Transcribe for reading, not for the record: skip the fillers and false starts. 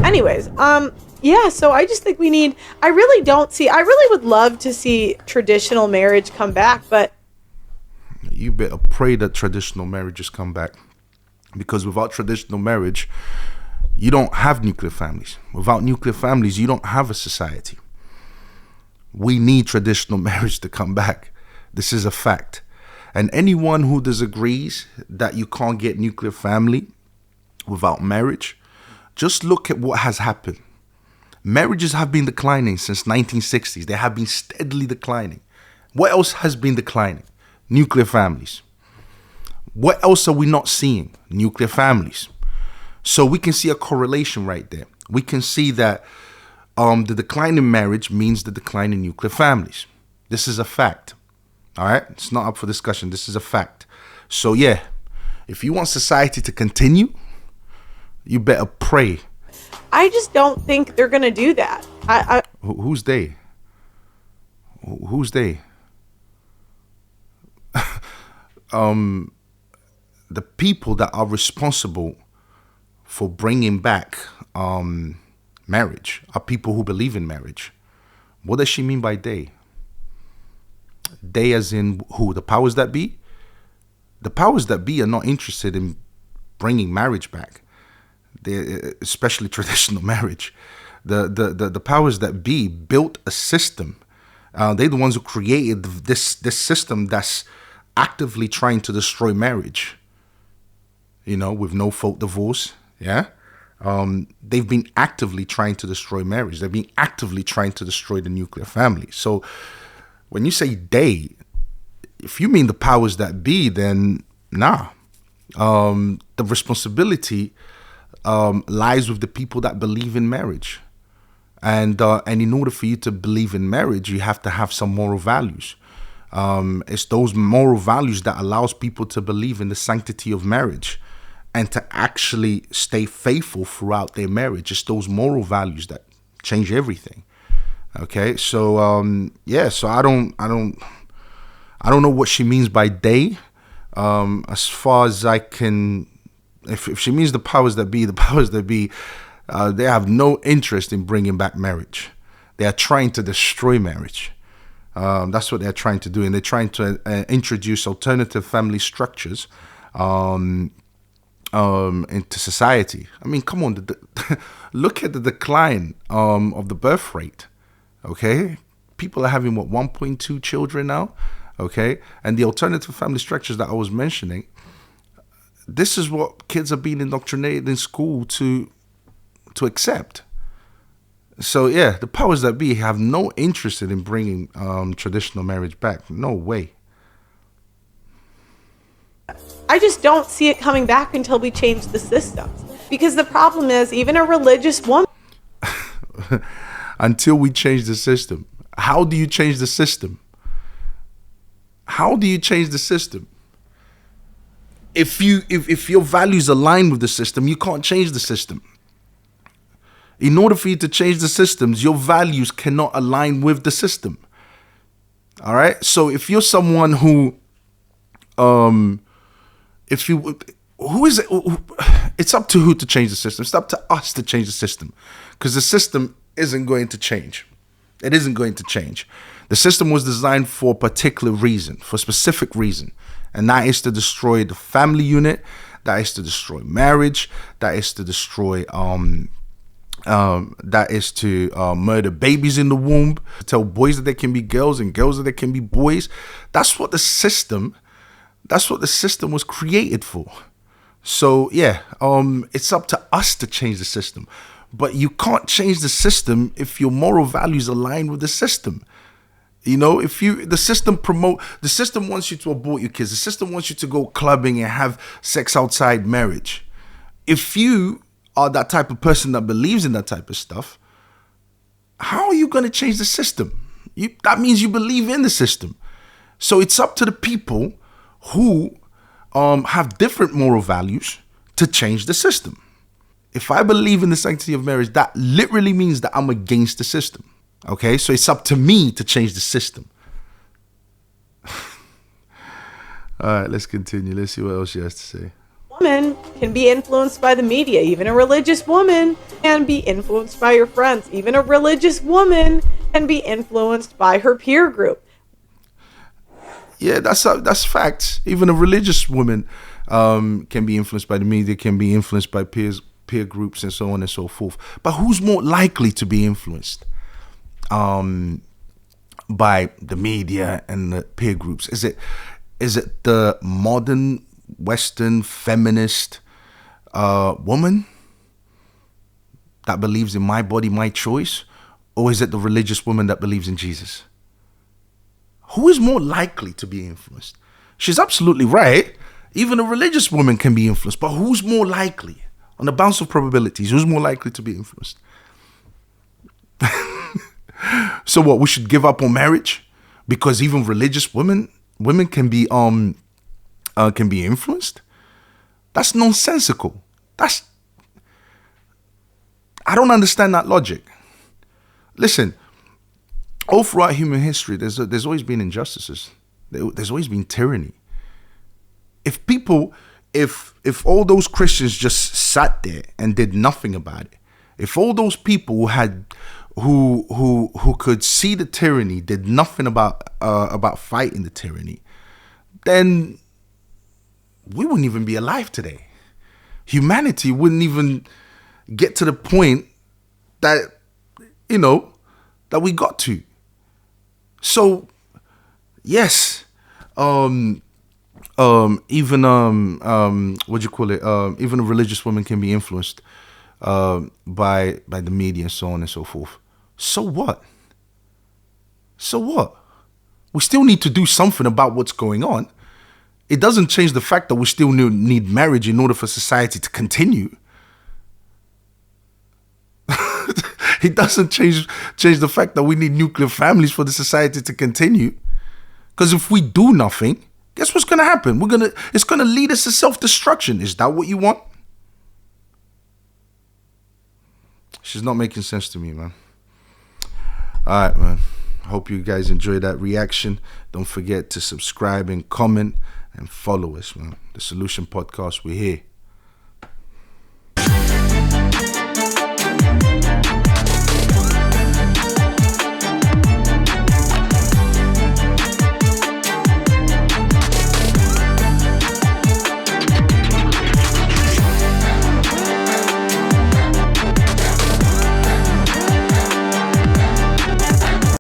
anyways, yeah, so I just think I really would love to see traditional marriage come back, but You better pray that traditional marriages come back, because without traditional marriage, you don't have nuclear families. Without nuclear families, you don't have a society. We need traditional marriage to come back. This is a fact. And anyone who disagrees that you can't get nuclear family without marriage, just look at what has happened. Marriages have been declining since 1960s. They have been steadily declining. What else has been declining? Nuclear families. What else are we not seeing? Nuclear families. So we can see a correlation right there. We can see that the decline in marriage means the decline in nuclear families. This is a fact. All right? It's not up for discussion. This is a fact. So yeah, if you want society to continue, you better pray. I just don't think they're going to do that. Who's they? Who's they? The people that are responsible for bringing back marriage are people who believe in marriage. What does she mean by they? They as in who? The powers that be? The powers that be are not interested in bringing marriage back. Especially traditional marriage. The powers that be built a system. They're the ones who created this system that's actively trying to destroy marriage. With no fault divorce. Yeah. They've been actively trying to destroy marriage. They've been actively trying to destroy the nuclear family. So when you say they, if you mean the powers that be, then nah. The responsibility lies with the people that believe in marriage. And in order for you to believe in marriage, you have to have some moral values. It's those moral values that allows people to believe in the sanctity of marriage and to actually stay faithful throughout their marriage. It's those moral values that change everything. Okay, so yeah, so I don't know what she means by they. As far as I can, if she means the powers that be, they have no interest in bringing back marriage. They are trying to destroy marriage. That's what they're trying to do, and they're trying to introduce alternative family structures into society. I mean, come on, look at the decline of the birth rate. Okay, people are having 1.2 children now. Okay, and the alternative family structures that I was mentioning, this is what kids are being indoctrinated in school to accept. So yeah, the powers that be have no interest in bringing traditional marriage back. No way. I just don't see it coming back until we change the systems. Because the problem is, even a religious woman... Until we change the system. How do you change the system? How do you change the system? If your values align with the system, you can't change the system. In order for you to change the systems, your values cannot align with the system. All right? So if you're someone who it's up to who to change the system. It's up to us to change the system, because the system isn't going to change. It isn't going to change. The system was designed for a particular reason, for a specific reason, and that is to destroy the family unit. That is to destroy marriage. That is to destroy that is to murder babies in the womb, tell boys that they can be girls and girls that they can be boys. That's what the system was created for. So yeah, it's up to us to change the system. But you can't change the system if your moral values align with the system. The system wants you to abort your kids. The system wants you to go clubbing and have sex outside marriage. If you are that type of person that believes in that type of stuff, how are you going to change the system? That means you believe in the system. So it's up to the people who have different moral values to change the system. If I believe in the sanctity of marriage, that literally means that I'm against the system. Okay, so it's up to me to change the system. All right, let's continue. Let's see what else she has to say. Woman can be influenced by the media. Even a religious woman can be influenced by your friends. Even a religious woman can be influenced by her peer group. Yeah, that's facts. Even a religious woman can be influenced by the media, can be influenced by peer groups, and so on and so forth. But who's more likely to be influenced by the media and the peer groups? Is it the modern Western feminist woman that believes in my body, my choice, or is it the religious woman that believes in Jesus? Who is more likely to be influenced? She's absolutely right. Even a religious woman can be influenced, but who's more likely? On the bounce of probabilities, who's more likely to be influenced? So what? We should give up on marriage because even religious women can be influenced? That's nonsensical. I don't understand that logic. Listen, all throughout human history, there's always been injustices. There's always been tyranny. If all those Christians just sat there and did nothing about it, if all those people who could see the tyranny did nothing about fighting the tyranny, then we wouldn't even be alive today. Humanity wouldn't even get to the point that that we got to. So, yes, even even a religious woman can be influenced by the media and so on and so forth. So what? We still need to do something about what's going on. It doesn't change the fact that we still need marriage in order for society to continue. It doesn't change the fact that we need nuclear families for the society to continue. Because if we do nothing, guess what's going to happen? It's going to lead us to self-destruction. Is that what you want? She's not making sense to me, man. All right, man. Hope you guys enjoyed that reaction. Don't forget to subscribe and comment and follow us, man. The Solution Podcast, we're here.